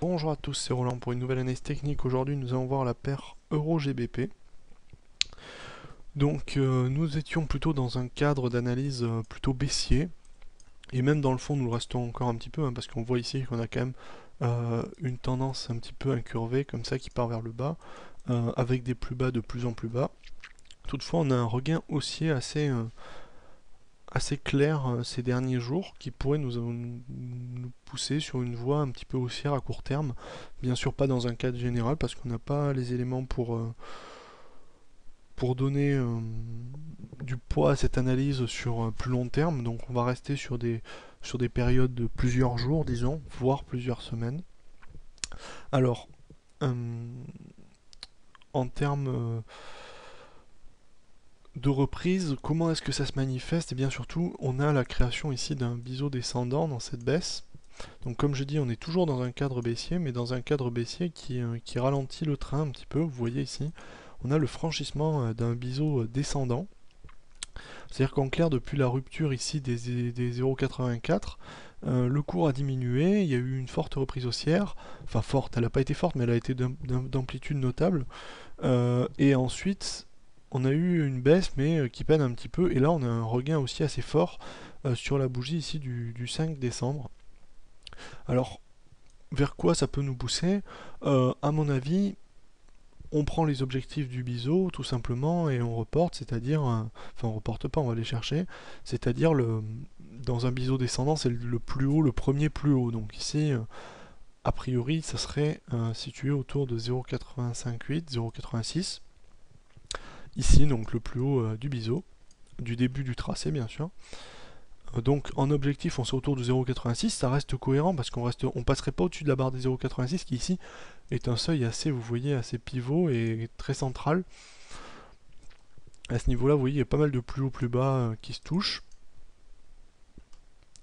Bonjour à tous, c'est Roland pour une nouvelle analyse technique. Aujourd'hui nous allons voir la paire Euro-GBP. Donc nous étions plutôt dans un cadre d'analyse plutôt baissier. Et même dans le fond nous le restons encore un petit peu, parce qu'on voit ici qu'on a quand même une tendance un petit peu incurvée comme ça qui part vers le bas, avec des plus bas de plus en plus bas. Toutefois on a un regain haussier assez clair ces derniers jours qui pourrait nous pousser sur une voie un petit peu haussière à court terme. Bien sûr pas dans un cadre général parce qu'on n'a pas les éléments pour donner du poids à cette analyse sur plus long terme. Donc on va rester sur des périodes de plusieurs jours, disons, voire plusieurs semaines. Alors, en termes de reprise, comment est-ce que ça se manifeste? Et bien surtout, on a la création ici d'un biseau descendant dans cette baisse. Donc comme je dis, on est toujours dans un cadre baissier, mais dans un cadre baissier qui ralentit le train un petit peu. Vous voyez ici, on a le franchissement d'un biseau descendant. C'est-à-dire qu'en clair, depuis la rupture ici des 0,84, le cours a diminué, il y a eu une forte reprise haussière, enfin forte, elle n'a pas été forte, mais elle a été d'amplitude notable. Et ensuite, on a eu une baisse, mais qui peine un petit peu, et là on a un regain aussi assez fort sur la bougie ici du 5 décembre. Alors, vers quoi ça peut nous pousser? À mon avis, on prend les objectifs du biseau tout simplement et on reporte, c'est-à-dire, enfin on reporte pas, on va les chercher, c'est-à-dire dans un biseau descendant c'est le plus haut, le premier plus haut. Donc ici, a priori, ça serait situé autour de 0,858, 0,86. Ici, donc le plus haut du biseau, du début du tracé bien sûr. Donc en objectif on serait autour de 0,86, ça reste cohérent parce on passerait pas au-dessus de la barre des 0,86 qui ici est un seuil assez, vous voyez, assez pivot et très central. À ce niveau là, vous voyez, il y a pas mal de plus haut plus bas qui se touchent.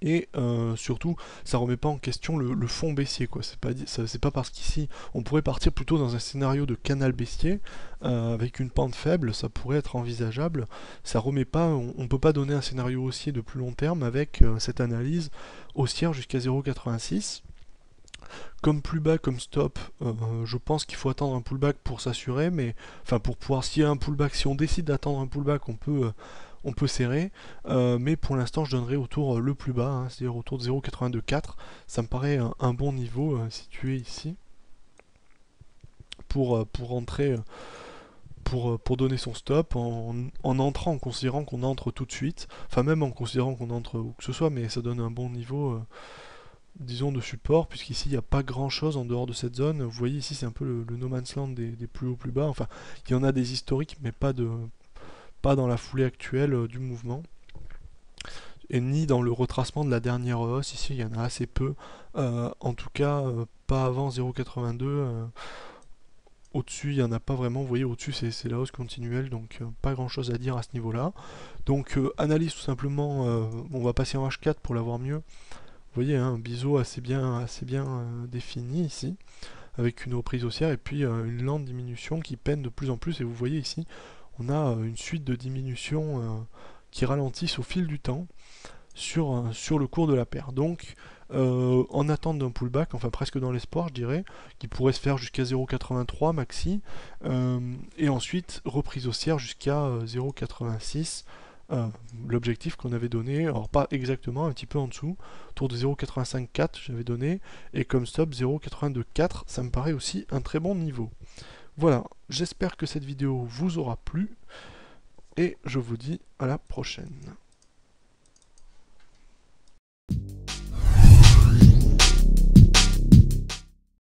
Et surtout, ça remet pas en question le fond baissier, quoi. C'est pas parce qu'ici, on pourrait partir plutôt dans un scénario de canal baissier, avec une pente faible, ça pourrait être envisageable. Ça remet pas, on peut pas donner un scénario haussier de plus long terme avec cette analyse haussière jusqu'à 0,86. Comme plus bas, comme stop, je pense qu'il faut attendre un pullback pour s'assurer, mais enfin pour pouvoir, s'il y a un pullback, si on décide d'attendre un pullback, on peut serrer, mais pour l'instant je donnerai autour le plus bas, c'est-à-dire autour de 0,824. Ça me paraît un bon niveau situé ici pour rentrer, pour donner son stop en entrant, en considérant qu'on entre tout de suite, enfin même en considérant qu'on entre où que ce soit, mais ça donne un bon niveau. Disons de support, puisqu'ici il n'y a pas grand chose en dehors de cette zone. Vous voyez ici c'est un peu le no man's land des plus hauts plus bas, enfin il y en a des historiques mais pas dans la foulée actuelle du mouvement, et ni dans le retracement de la dernière hausse. Ici il y en a assez peu, en tout cas pas avant 0,82. Au-dessus il n'y en a pas vraiment, vous voyez au-dessus c'est la hausse continuelle, donc pas grand chose à dire à ce niveau là. Donc analyse tout simplement, on va passer en H4 pour l'avoir mieux. Vous voyez, un biseau assez bien défini ici, avec une reprise haussière et puis une lente diminution qui peine de plus en plus. Et vous voyez ici, on a une suite de diminutions qui ralentissent au fil du temps sur le cours de la paire. Donc, en attente d'un pullback, enfin presque dans l'espoir, je dirais, qui pourrait se faire jusqu'à 0,83 maxi, et ensuite reprise haussière jusqu'à 0,86. L'objectif qu'on avait donné, alors pas exactement, un petit peu en dessous, autour de 0,854 j'avais donné, et comme stop 0,824, ça me paraît aussi un très bon niveau. Voilà, j'espère que cette vidéo vous aura plu, et je vous dis à la prochaine.